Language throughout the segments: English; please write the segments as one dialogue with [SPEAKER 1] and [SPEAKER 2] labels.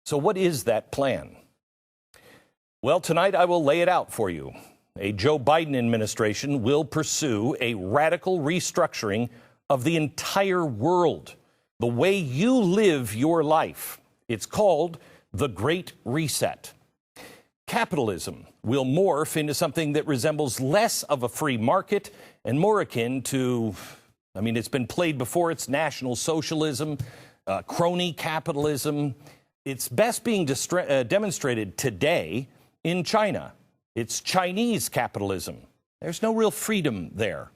[SPEAKER 1] So what is that plan? Well, tonight I will lay it out for you. A Joe Biden administration will pursue a radical restructuring of the entire world, the way you live your life. It's called the Great Reset. Capitalism will morph into something that resembles less of a free market and more akin to, it's been played before, it's National Socialism, crony capitalism. It's best being demonstrated today in China. It's Chinese capitalism. There's no real freedom there.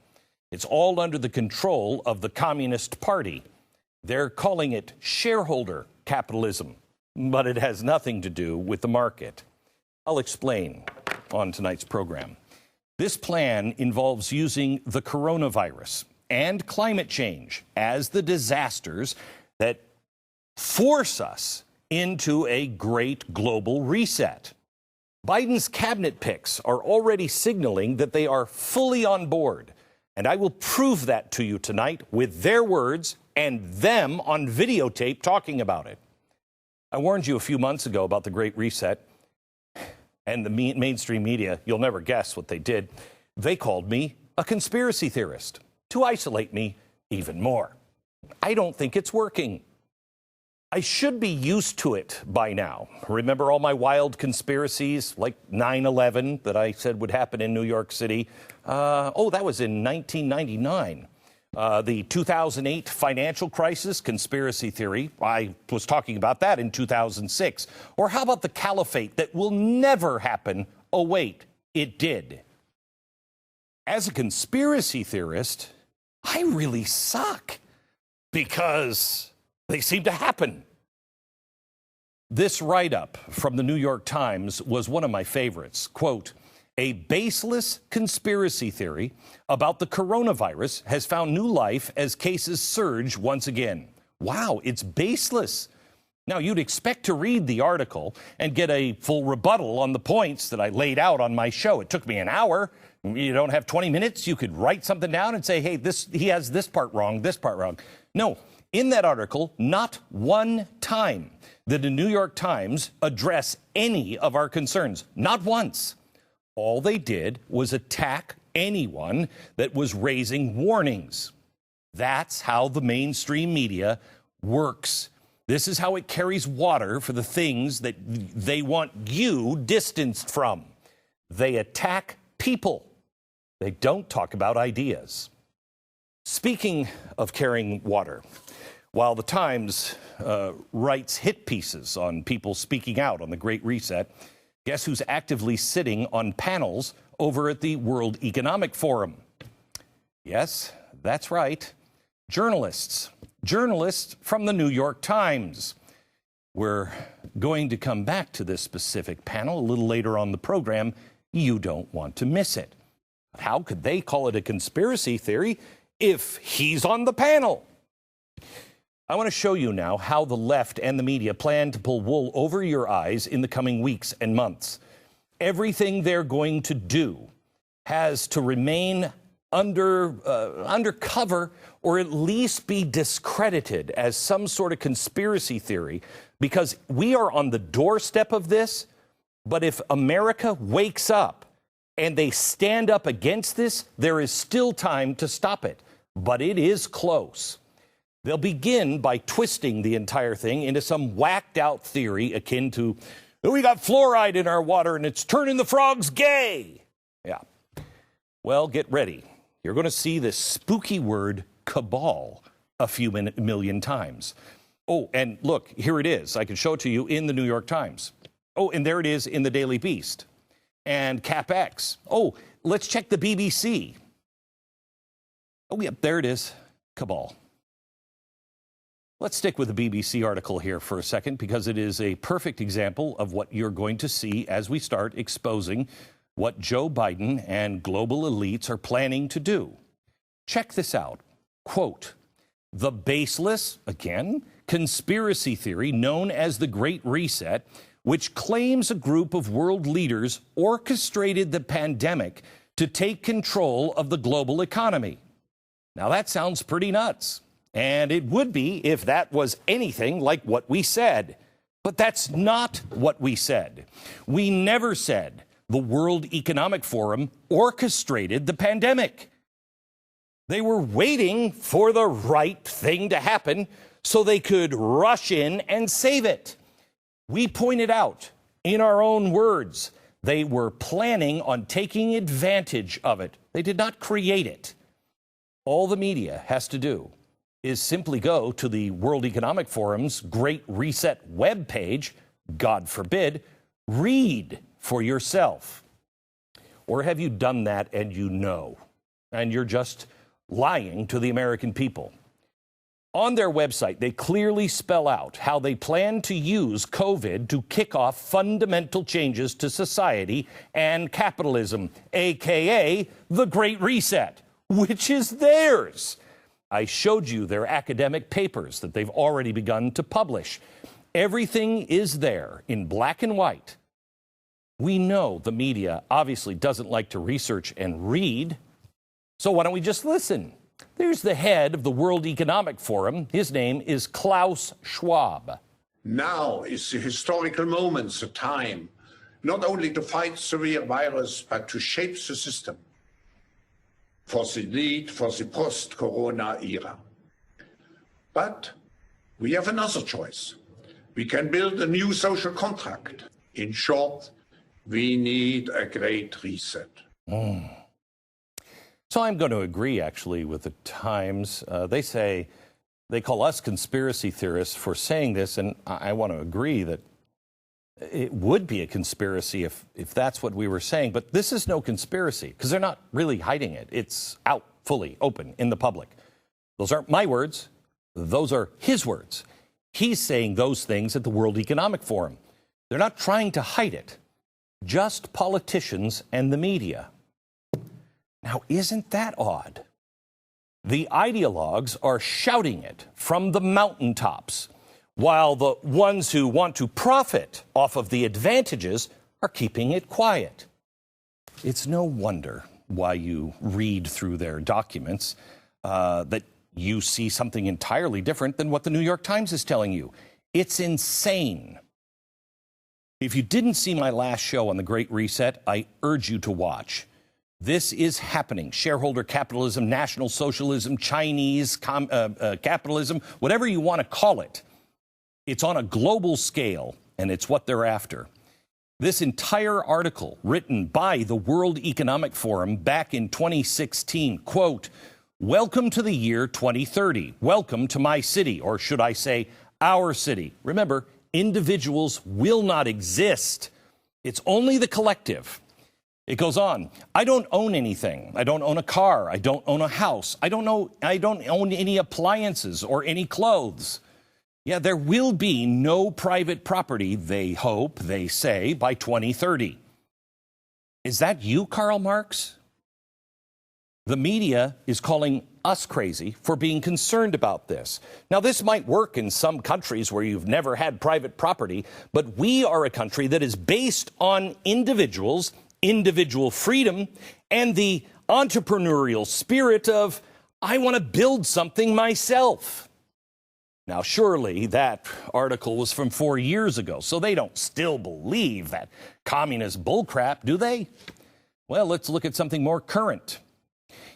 [SPEAKER 1] It's all under the control of the Communist Party. They're calling it shareholder capitalism, but it has nothing to do with the market. I'll explain on tonight's program. This plan involves using the coronavirus and climate change as the disasters that force us into a great global reset. Biden's cabinet picks are already signaling that they are fully on board, and I will prove that to you tonight with their words and them on videotape talking about it. I warned you a few months ago about the Great Reset, and the mainstream media, you'll never guess what they did. They called me a conspiracy theorist to isolate me even more. I don't think it's working. I should be used to it by now. Remember all my wild conspiracies, like 9/11 that I said would happen in New York City? That was in 1999. The 2008 financial crisis, conspiracy theory. I was talking about that in 2006. Or how about the caliphate that will never happen? Oh, wait, it did. As a conspiracy theorist, I really suck because they seem to happen. This write-up from the New York Times was one of my favorites. Quote, "A baseless conspiracy theory about the coronavirus has found new life as cases surge once again." Wow, it's baseless. Now, you'd expect to read the article and get a full rebuttal on the points that I laid out on my show. It took me an hour. You don't have 20 minutes. You could write something down and say, hey, he has this part wrong, this part wrong. No, in that article, not one time did the New York Times address any of our concerns. Not once. All they did was attack anyone that was raising warnings. That's how the mainstream media works. This is how it carries water for the things that they want you distanced from. They attack people. They don't talk about ideas. Speaking of carrying water, while the Times writes hit pieces on people speaking out on the Great Reset, guess who's actively sitting on panels over at the World Economic Forum? Yes, that's right. Journalists. Journalists from the New York Times. We're going to come back to this specific panel a little later on the program. You don't want to miss it. How could they call it a conspiracy theory if he's on the panel? I want to show you now how the left and the media plan to pull wool over your eyes in the coming weeks and months. Everything they're going to do has to remain undercover or at least be discredited as some sort of conspiracy theory, because we are on the doorstep of this. But if America wakes up and they stand up against this, there is still time to stop it. But it is close. They'll begin by twisting the entire thing into some whacked out theory akin to, we got fluoride in our water and it's turning the frogs gay. Yeah. Well, get ready. You're going to see this spooky word cabal a few million times. Oh, and look, here it is. I can show it to you in the New York Times. Oh, and there it is in the Daily Beast and CapX. Oh, let's check the BBC. Oh, yep, there it is. Cabal. Let's stick with the BBC article here for a second, because it is a perfect example of what you're going to see as we start exposing what Joe Biden and global elites are planning to do. Check this out. Quote, "The baseless, again, conspiracy theory known as the Great Reset, which claims a group of world leaders orchestrated the pandemic to take control of the global economy." Now, that sounds pretty nuts. And it would be if that was anything like what we said. But that's not what we said. We never said the World Economic Forum orchestrated the pandemic. They were waiting for the right thing to happen so they could rush in and save it. We pointed out, in our own words, they were planning on taking advantage of it. They did not create it. All the media has to do is simply go to the World Economic Forum's Great Reset webpage, God forbid, read for yourself. Or have you done that and you know, and you're just lying to the American people? On their website, they clearly spell out how they plan to use COVID to kick off fundamental changes to society and capitalism, a.k.a. the Great Reset, which is theirs. I showed you their academic papers that they've already begun to publish. Everything is there in black and white. We know the media obviously doesn't like to research and read, so why don't we just listen? There's the head of the World Economic Forum. His name is Klaus Schwab.
[SPEAKER 2] Now is the historical moment, the time, not only to fight severe virus, but to shape the system for the need for the post-corona era. But we have another choice. We can build a new social contract. In short, we need a great reset.
[SPEAKER 1] So I'm going to agree, actually, with the Times. They call us conspiracy theorists for saying this, and I want to agree that it would be a conspiracy if that's what we were saying. But this is no conspiracy, because they're not really hiding it. It's out, fully, open, in the public. Those aren't my words. Those are his words. He's saying those things at the World Economic Forum. They're not trying to hide it. Just politicians and the media. Now, isn't that odd? The ideologues are shouting it from the mountaintops, while the ones who want to profit off of the advantages are keeping it quiet. It's no wonder why you read through their documents that you see something entirely different than what the New York Times is telling you. It's insane. If you didn't see my last show on the Great Reset, I urge you to watch. This is happening. Shareholder capitalism, National Socialism, Chinese capitalism, whatever you want to call it. It's on a global scale, and it's what they're after. This entire article, written by the World Economic Forum back in 2016, quote, "Welcome to the year 2030. Welcome to my city," or should I say, our city. Remember, individuals will not exist. It's only the collective. It goes on. I don't own anything. I don't own a car. I don't own a house. I don't own any appliances or any clothes. Yeah, there will be no private property, they hope, they say, by 2030. Is that you, Karl Marx? The media is calling us crazy for being concerned about this. Now, this might work in some countries where you've never had private property, but we are a country that is based on individuals, individual freedom, and the entrepreneurial spirit of, I want to build something myself. Now, surely that article was from 4 years ago, so they don't still believe that communist bullcrap, do they? Well, let's look at something more current.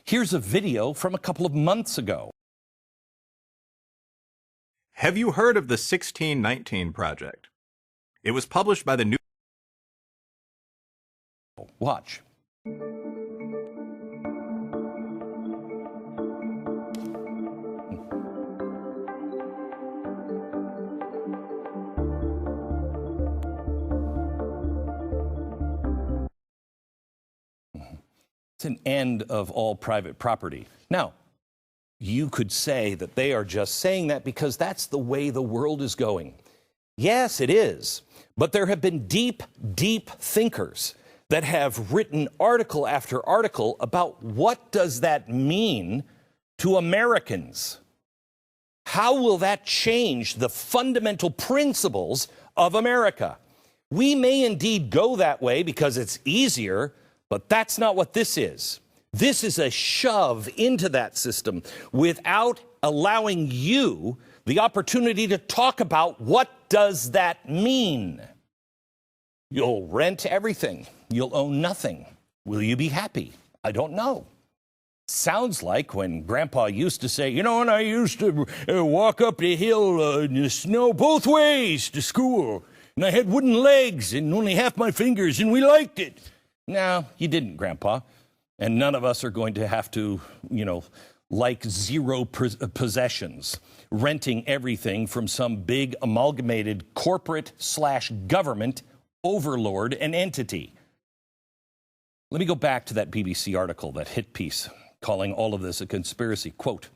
[SPEAKER 1] Here's a video from a couple of months ago.
[SPEAKER 3] Have you heard of the 1619 Project? It was published by the New...
[SPEAKER 1] Watch. It's an end of all private property. Now, you could say that they are just saying that because that's the way the world is going. Yes, it is. But there have been deep, deep thinkers that have written article after article about what does that mean to Americans. How will that change the fundamental principles of America? We may indeed go that way because it's easier, but that's not what this is. This is a shove into that system without allowing you, the opportunity to talk about what does that mean. You'll rent everything. You'll own nothing. Will you be happy? I don't know. Sounds like when Grandpa used to say, you know, and I used to walk up the hill in the snow both ways to school, and I had wooden legs and only half my fingers, and we liked it. No, you didn't, Grandpa. And none of us are going to have to, you know, like zero possessions, renting everything from some big amalgamated corporate/government overlord and entity. Let me go back to that BBC article, that hit piece, calling all of this a conspiracy. Quote,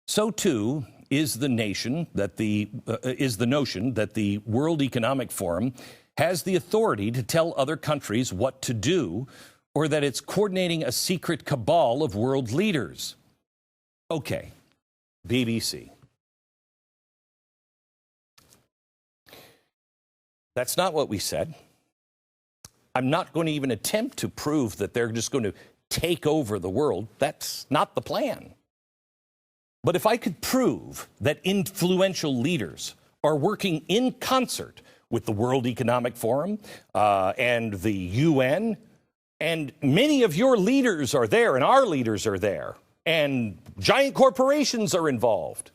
[SPEAKER 1] so too is the notion that the World Economic Forum has the authority to tell other countries what to do, or that it's coordinating a secret cabal of world leaders. Okay, BBC. That's not what we said. I'm not going to even attempt to prove that they're just going to take over the world. That's not the plan. But if I could prove that influential leaders are working in concert with the World Economic Forum and the UN, and many of your leaders are there, and our leaders are there, and giant corporations are involved,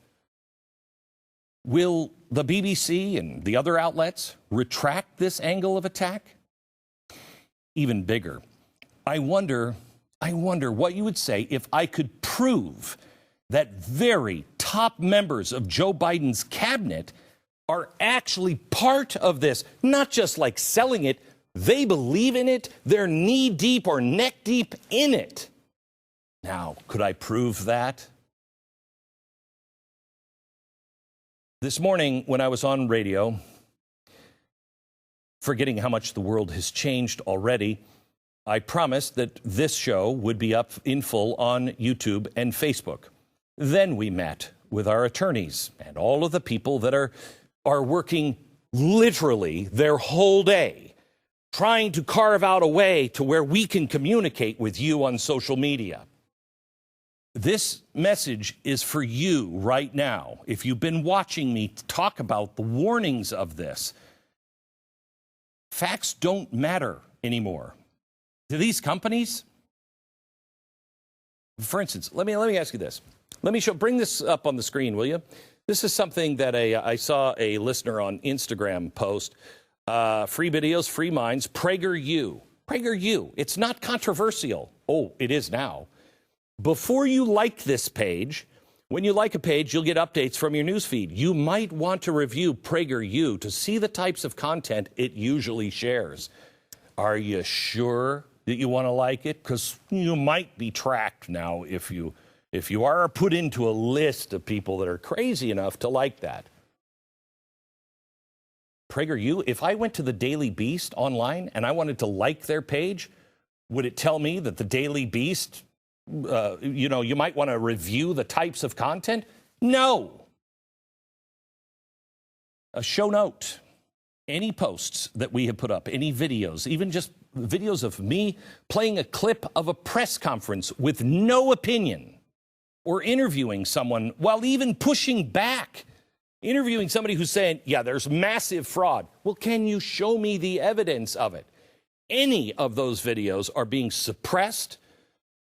[SPEAKER 1] will the BBC and the other outlets retract this angle of attack? Even bigger, I wonder what you would say if I could prove that very top members of Joe Biden's cabinet are actually part of this, not just like selling it. They believe in it. They're knee deep or neck deep in it. Now, could I prove that? This morning when I was on radio, forgetting how much the world has changed already, I promised that this show would be up in full on YouTube and Facebook. Then we met with our attorneys and all of the people that are working literally their whole day, trying to carve out a way to where we can communicate with you on social media. This message is for you right now. If you've been watching me talk about the warnings of this, facts don't matter anymore. To these companies, for instance, let me ask you this. Bring this up on the screen, will you? This is something that I saw a listener on Instagram post. Free videos, free minds, PragerU. PragerU. It's not controversial. Oh, it is now. Before you like this page, when you like a page, you'll get updates from your newsfeed. You might want to review PragerU to see the types of content it usually shares. Are you sure that you want to like it? Because you might be tracked now if you are put into a list of people that are crazy enough to like that. PragerU, if I went to the Daily Beast online and I wanted to like their page, would it tell me that the Daily Beast, you might want to review the types of content? No. A show note. Any posts that we have put up, any videos, even just videos of me playing a clip of a press conference with no opinion, or interviewing someone while even pushing back, interviewing somebody who's saying, yeah, there's massive fraud. Well, can you show me the evidence of it? Any of those videos are being suppressed.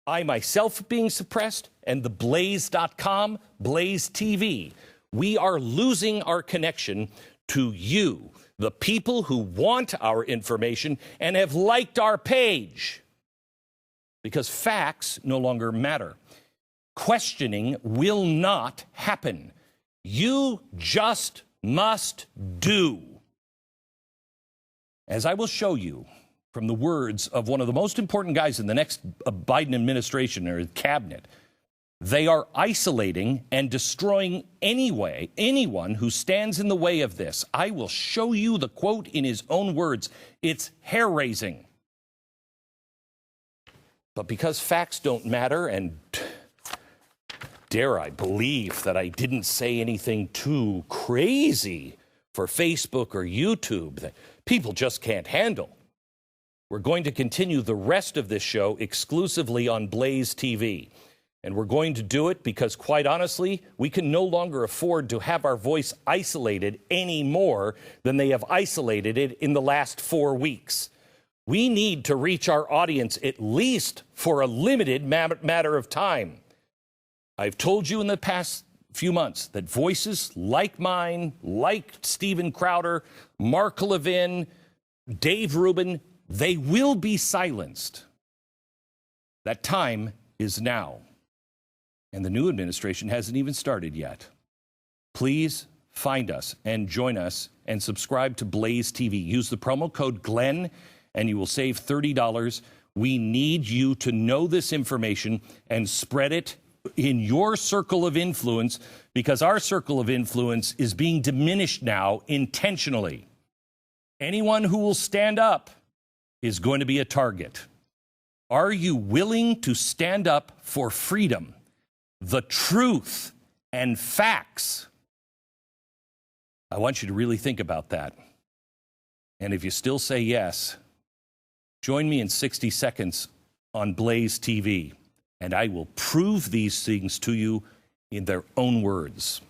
[SPEAKER 1] I myself being suppressed, and the Blaze.com, Blaze TV. We are losing our connection to you, the people who want our information and have liked our page, because facts no longer matter. Questioning will not happen. You just must do. As I will show you from the words of one of the most important guys in the next Biden administration or cabinet, they are isolating and destroying anyone who stands in the way of this. I will show you the quote in his own words. It's hair-raising. But because facts don't matter, and dare I believe that I didn't say anything too crazy for Facebook or YouTube that people just can't handle, we're going to continue the rest of this show exclusively on Blaze TV. And we're going to do it because, quite honestly, we can no longer afford to have our voice isolated any more than they have isolated it in the last 4 weeks. We need to reach our audience at least for a limited matter of time. I've told you in the past few months that voices like mine, like Steven Crowder, Mark Levin, Dave Rubin, they will be silenced. That time is now. And the new administration hasn't even started yet. Please find us and join us and subscribe to Blaze TV. Use the promo code Glenn and you will save $30. We need you to know this information and spread it in your circle of influence, because our circle of influence is being diminished now intentionally. Anyone who will stand up is going to be a target. Are you willing to stand up for freedom, the truth, and facts? I want you to really think about that. And if you still say yes, join me in 60 seconds on Blaze TV, and I will prove these things to you in their own words.